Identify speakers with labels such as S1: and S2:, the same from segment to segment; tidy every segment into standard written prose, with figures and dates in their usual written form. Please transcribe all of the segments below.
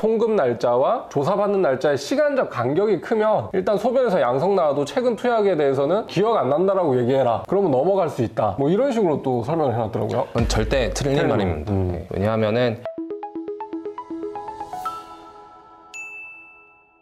S1: 송금 날짜와 조사받는 날짜의 시간적 간격이 크면 일단 소변에서 양성 나와도 최근 투약에 대해서는 기억 안 난다라고 얘기해라. 그러면 넘어갈 수 있다. 뭐 이런 식으로 또 설명을 해놨더라고요.
S2: 그건 절대 틀린 말입니다. 네. 왜냐하면은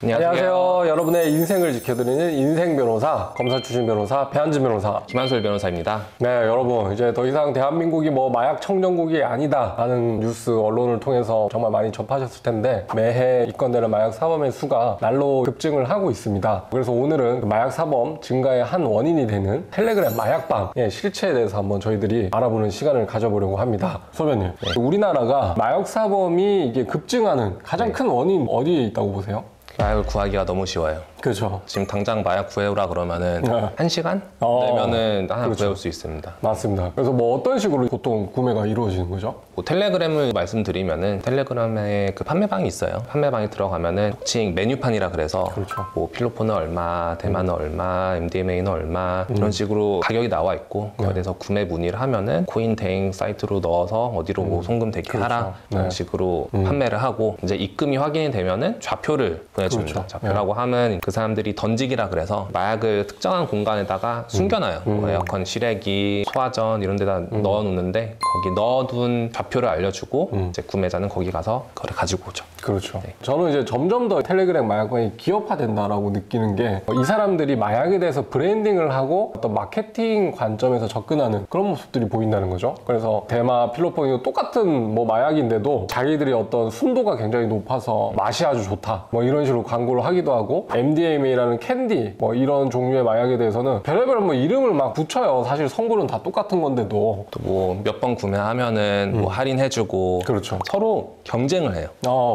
S1: 안녕하세요. 여러분의 인생을 지켜드리는 인생 변호사, 검사 출신 변호사 배한진 변호사
S2: 김한솔 변호사입니다.
S1: 네, 여러분 이제 더 이상 대한민국이 뭐 마약 청정국이 아니다 라는 뉴스 언론을 통해서 정말 많이 접하셨을 텐데 매해 입건되는 마약 사범의 수가 날로 급증을 하고 있습니다. 그래서 오늘은 그 마약 사범 증가의 한 원인이 되는 텔레그램 마약방의 실체에 대해서 한번 저희들이 알아보는 시간을 가져보려고 합니다. 소변님, 우리나라가 마약 사범이 이게 급증하는 가장 큰 원인 어디에 있다고 보세요?
S2: 마약을 구하기가 너무 쉬워요.
S1: 그렇죠.
S2: 지금 당장 마약 구해오라 그러면은 1시간 되면은 하나 구해올 수 있습니다.
S1: 맞습니다. 그래서 뭐 어떤 식으로 보통 구매가 이루어지는 거죠?
S2: 뭐 텔레그램을 말씀드리면은 텔레그램에 그 판매방이 있어요. 판매방에 들어가면은 특징 메뉴판이라 그래서
S1: 그렇죠.
S2: 뭐 필로폰은 얼마, 대마는 얼마, MDMA는 얼마 이런 식으로 가격이 나와 있고 그래서 구매 문의를 하면은 코인 대행 사이트로 넣어서 어디로 뭐 송금 대기하라 이런 식으로 판매를 하고 이제 입금이 확인이 되면은 좌표를 보내줍니다. 좌표라고 하면 그 사람들이 던지기라 그래서 마약을 특정한 공간에다가 숨겨놔요. 뭐 에어컨 실외기, 소화전 이런 데다 넣어놓는데 거기 넣어둔 좌표를 알려주고 이제 구매자는 거기 가서 그걸 가지고 오죠.
S1: 그렇죠. 네. 저는 이제 점점 더 텔레그램 마약방이 기업화된다라고 느끼는 게 이 사람들이 마약에 대해서 브랜딩을 하고 어떤 마케팅 관점에서 접근하는 그런 모습들이 보인다는 거죠. 그래서 대마, 필로폰이 똑같은 뭐 마약인데도 자기들이 어떤 순도가 굉장히 높아서 맛이 아주 좋다 뭐 이런 식으로 광고를 하기도 하고 MDMA라는 캔디 뭐 이런 종류의 마약에 대해서는 별의별 뭐 이름을 막 붙여요. 사실 성분은 다 똑같은 건데도
S2: 또 뭐 몇 번 구매하면은 뭐 할인해주고
S1: 그렇죠.
S2: 서로 경쟁을 해요.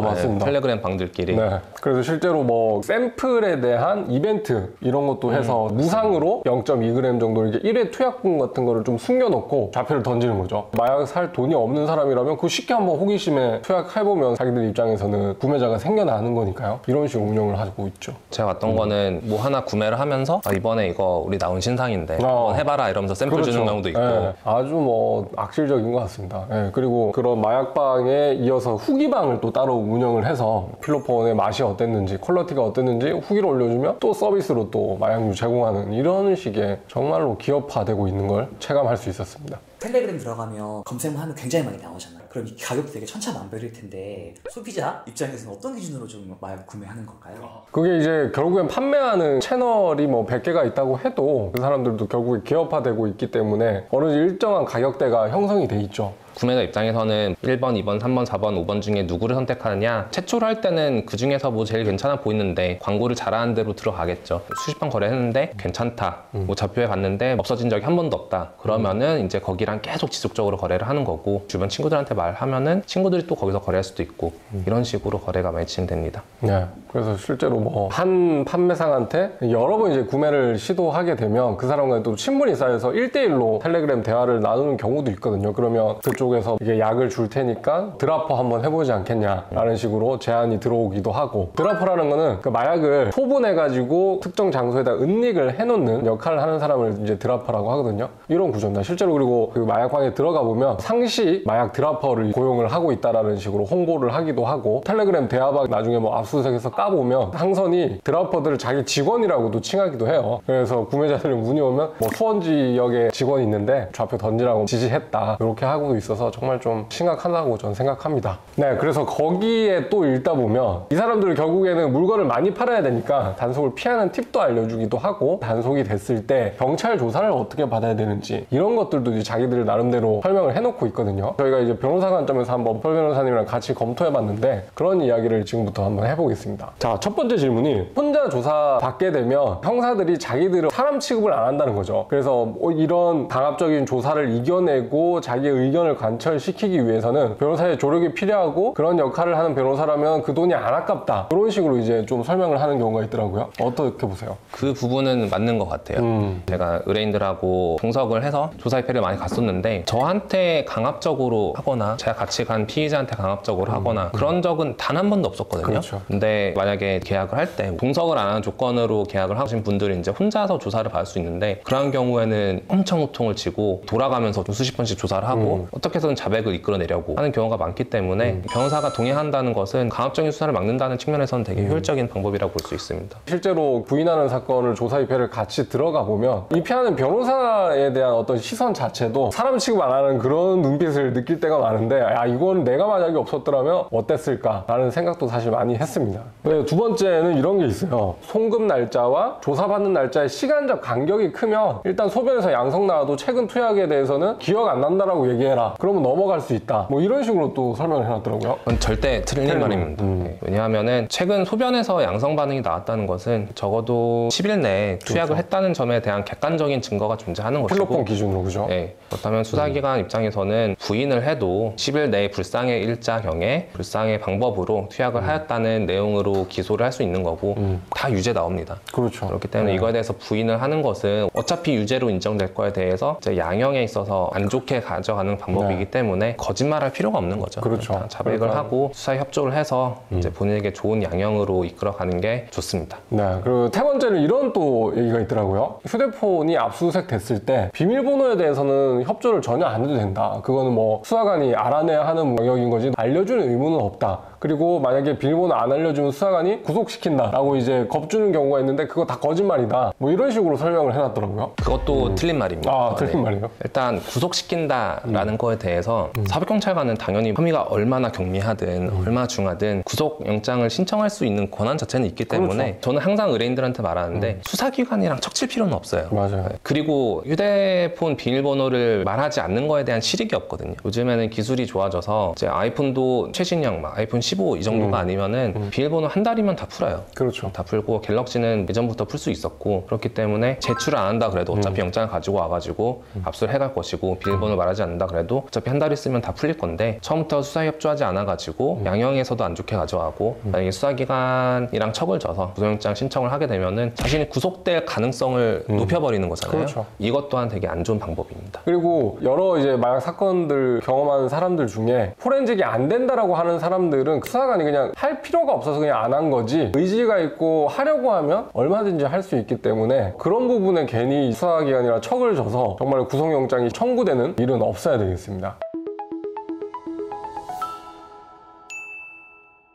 S1: 맞습니다.
S2: 텔레그램 방들끼리.
S1: 네. 그래서 실제로 뭐 샘플에 대한 이벤트 이런 것도 해서 무상으로 0.2g 정도 이렇게 1회 투약분 같은 거를 좀 숨겨놓고 좌표를 던지는 거죠. 마약 살 돈이 없는 사람이라면 그 쉽게 한번 호기심에 투약해보면 자기들 입장에서는 구매자가 생겨나는 거니까요. 이런 식으로 운영을 하고 있죠.
S2: 제가 봤던 거는 뭐 하나 구매를 하면서 이번에 이거 우리 나온 신상인데 한번 해봐라 이러면서 샘플
S1: 그렇죠.
S2: 주는 경우도 있고
S1: 네. 아주 뭐 악질적인 것 같습니다. 네. 그리고 그런 마약방에 이어서 후기방을 또 따로 운영을 해서 필로폰의 맛이 어땠는지 퀄리티가 어땠는지 후기를 올려주면 또 서비스로 또 마약류 제공하는 이런 식의 정말로 기업화되고 있는 걸 체감할 수 있었습니다.
S3: 텔레그램 들어가면 검색만 하면 굉장히 많이 나오잖아요. 그럼 이 가격도 되게 천차만별일 텐데 소비자 입장에서는 어떤 기준으로 좀 마약 구매하는 걸까요?
S1: 그게 이제 결국엔 판매하는 채널이 뭐 100개가 있다고 해도 그 사람들도 결국에 기업화되고 있기 때문에 어느 일정한 가격대가 형성이 돼 있죠.
S2: 구매자 입장에서는 1번, 2번, 3번, 4번, 5번 중에 누구를 선택하느냐 최초로 할 때는 그 중에서 뭐 제일 괜찮아 보이는데 광고를 잘하는 대로 들어가겠죠. 수십 번 거래했는데 괜찮다 뭐 좌표에 갔는데 없어진 적이 한 번도 없다 그러면은 이제 거기랑 계속 지속적으로 거래를 하는 거고 주변 친구들한테 말하면은 친구들이 또 거기서 거래할 수도 있고 이런 식으로 거래가 많이 진행됩니다.
S1: 네, 그래서 실제로 뭐 한 판매상한테 여러 번 이제 구매를 시도하게 되면 그 사람과 또 친분이 쌓여서 1대1로 텔레그램 대화를 나누는 경우도 있거든요. 그러면 그쪽에서 이게 약을 줄 테니까 드라퍼 한번 해보지 않겠냐라는 식으로 제안이 들어오기도 하고, 드라퍼라는 거는 그 마약을 소분해가지고 특정 장소에다 은닉을 해놓는 역할을 하는 사람을 이제 드라퍼라고 하거든요. 이런 구조입니다. 실제로 그리고 그 마약방에 들어가 보면 상시 마약 드라퍼를 고용을 하고 있다라는 식으로 홍보를 하기도 하고, 텔레그램 대화방 나중에 뭐 압수수색해서 까보면 상선이 드라퍼들을 자기 직원이라고도 칭하기도 해요. 그래서 구매자들이 문의 오면 뭐 수원 지역에 직원이 있는데 좌표 던지라고 지시했다 이렇게 하고도 있어서 정말 좀 심각하다고 저는 생각합니다. 네, 그래서 거기에 또 읽다 보면 이 사람들은 결국에는 물건을 많이 팔아야 되니까 단속을 피하는 팁도 알려주기도 하고, 단속이 됐을 때 경찰 조사를 어떻게 받아야 되는지 이런 것들도 이제 자기들 나름대로 설명을 해놓고 있거든요. 저희가 이제 변호사 관점에서 한번 펄 변호사님이랑 같이 검토해봤는데 그런 이야기를 지금부터 한번 해보겠습니다. 자, 첫 번째 질문이, 혼자 조사 받게 되면 형사들이 자기들은 사람 취급을 안 한다는 거죠. 그래서 이런 강압적인 조사를 이겨내고 자기의 의견을 관철시키기 위해서는 변호사의 조력이 필요하고, 그런 역할을 하는 변호사라면 그 돈이 안 아깝다, 그런 식으로 이제 좀 설명을 하는 경우가 있더라고요. 어떻게 보세요?
S2: 그 부분은 맞는 것 같아요. 제가 의뢰인들하고 동석을 해서 조사 입회를 많이 갔었는데 저한테 강압적으로 하거나 제가 같이 간 피의자한테 강압적으로 하거나 그런 적은 단 한 번도 없었거든요.
S1: 그렇죠.
S2: 근데 만약에 계약을 할 때 동석을 안 하는 조건으로 계약을 하신 분들이 이제 혼자서 조사를 받을 수 있는데, 그런 경우에는 엄청 호통을 치고 돌아가면서 수십 번씩 조사를 하고 어떻게 해서든 자백을 이끌어내려고 하는 경우가 많기 때문에 변호사가 동의한다는 것은 강압적인 수사를 막는다는 측면에서는 되게 효율적인 방법이라고 볼 수 있습니다.
S1: 실제로 부인하는 사건을 조사 입회를 같이 들어가 보면 입회하는 변호사에 대한 어떤 시선 자체도 사람 취급 안 하는 그런 눈빛을 느낄 때가 많은데 이건 내가 만약에 없었더라면 어땠을까라는 생각도 사실 많이 했습니다. 두 번째는 이런 게 있어요. 송금 날짜와 조사받는 날짜의 시간적 간격이 크면 일단 소변에서 양성 나와도 최근 투약에 대해서는 기억 안 난다라고 얘기해라. 그러면 넘어갈 수 있다. 뭐 이런 식으로 또 설명을 해놨더라고요.
S2: 그건 절대 틀린 말입니다. 네. 왜냐하면은 최근 소변에서 양성 반응이 나왔다는 것은 적어도 10일 내에 투약을 했다는 점에 대한 객관적인 증거가 존재하는 것이고
S1: 필로폰 기준으로 그죠?
S2: 네. 그렇다면 수사기관 입장에서는 부인을 해도 10일 내에 불상의 일자경에 불상의 방법으로 투약을 하였다는 내용으로 기소를 할 수 있는 거고 다 유죄 나옵니다.
S1: 그렇죠.
S2: 그렇기 때문에 이거에 대해서 부인을 하는 것은 어차피 유죄로 인정될 거에 대해서 이제 양형에 있어서 안 좋게 가져가는 방법이기 때문에 거짓말할 필요가 없는 거죠.
S1: 그렇죠.
S2: 일단 자백을 하고 수사에 협조를 해서 이제 본인에게 좋은 양형으로 이끌어가는 게 좋습니다.
S1: 네. 그리고 세 번째는 이런 또 얘기가 있더라고요. 휴대폰이 압수수색 됐을 때 비밀번호에 대해서는 협조를 전혀 안 해도 된다. 그거는 뭐 수사관이 알아내야 하는 영역인 거지 알려주는 의무는 없다. 그리고 만약에 비밀번호 안 알려주면 수사관이 구속시킨다 라고 이제 겁주는 경우가 있는데 그거 다 거짓말이다. 뭐 이런 식으로 설명을 해놨더라고요.
S2: 그것도 틀린 말입니다.
S1: 틀린 말이에요?
S2: 일단 구속시킨다라는 거에 대해서 사법경찰관은 당연히 혐의가 얼마나 경미하든 얼마나 중하든 구속영장을 신청할 수 있는 권한 자체는 있기 때문에
S1: 그렇죠.
S2: 저는 항상 의뢰인들한테 말하는데 수사기관이랑 척칠 필요는 없어요.
S1: 맞아요.
S2: 그리고 휴대폰 비밀번호를 말하지 않는 거에 대한 실익이 없거든요. 요즘에는 기술이 좋아져서 이제 아이폰도 최신형 막 아이폰 15 이 정도가 아니면은 비밀번호 한 달이면 다 풀어요.
S1: 그렇죠.
S2: 다 풀고 갤럭시는 예전부터 풀 수 있었고 그렇기 때문에 제출을 안 한다 그래도 어차피 영장을 가지고 와가지고 압수를 해갈 것이고 비밀번호를 말하지 않는다 그래도 어차피 한 달 있으면 다 풀릴 건데 처음부터 수사에 협조하지 않아가지고 양형에서도 안 좋게 가져가고 만약에 수사기관이랑 척을 져서 구속영장 신청을 하게 되면은 자신이 구속될 가능성을 높여버리는 거잖아요.
S1: 그렇죠.
S2: 이것 또한 되게 안 좋은 방법입니다.
S1: 그리고 여러 이제 마약 사건들 경험하는 사람들 중에 포렌식이 안 된다라고 하는 사람들은 수사관이 그냥 할 필요가 없어서 그냥 안 한 거지 의지가 있고 하려고 하면 얼마든지 할 수 있기 때문에 그런 부분에 괜히 수사기관이나 척을 져서 정말 구속영장이 청구되는 일은 없어야 되겠습니다.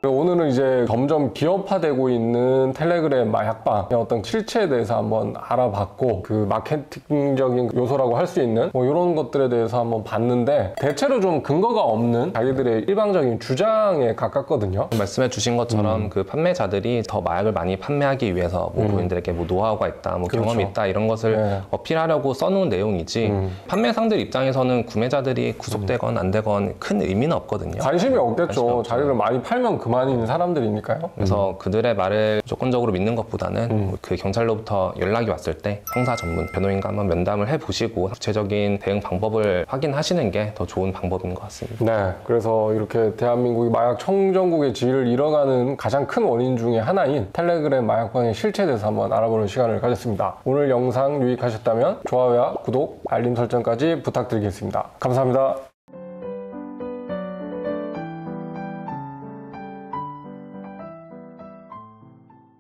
S1: 오늘은 이제 점점 기업화되고 있는 텔레그램 마약방의 어떤 실체에 대해서 한번 알아봤고 그 마케팅적인 요소라고 할 수 있는 뭐 이런 것들에 대해서 한번 봤는데 대체로 좀 근거가 없는 자기들의 일방적인 주장에 가깝거든요.
S2: 말씀해 주신 것처럼 그 판매자들이 더 마약을 많이 판매하기 위해서 뭐 고객들에게 뭐 노하우가 있다, 뭐
S1: 그렇죠.
S2: 경험이 있다 이런 것을
S1: 네.
S2: 어필하려고 써놓은 내용이지 판매상들 입장에서는 구매자들이 구속되건 안 되건 큰 의미는 없거든요.
S1: 관심이 없겠죠.
S2: 관심이 없죠.
S1: 자기를 많이 팔면 그만인 사람들이니까요.
S2: 그래서 그들의 말을 조건적으로 믿는 것보다는 그 경찰로부터 연락이 왔을 때 형사 전문 변호인과 한번 면담을 해보시고 구체적인 대응 방법을 확인하시는 게 더 좋은 방법인 것 같습니다.
S1: 네, 그래서 이렇게 대한민국이 마약 청정국의 지위를 잃어가는 가장 큰 원인 중에 하나인 텔레그램 마약방의 실체에 대해서 한번 알아보는 시간을 가졌습니다. 오늘 영상 유익하셨다면 좋아요와 구독, 알림 설정까지 부탁드리겠습니다. 감사합니다.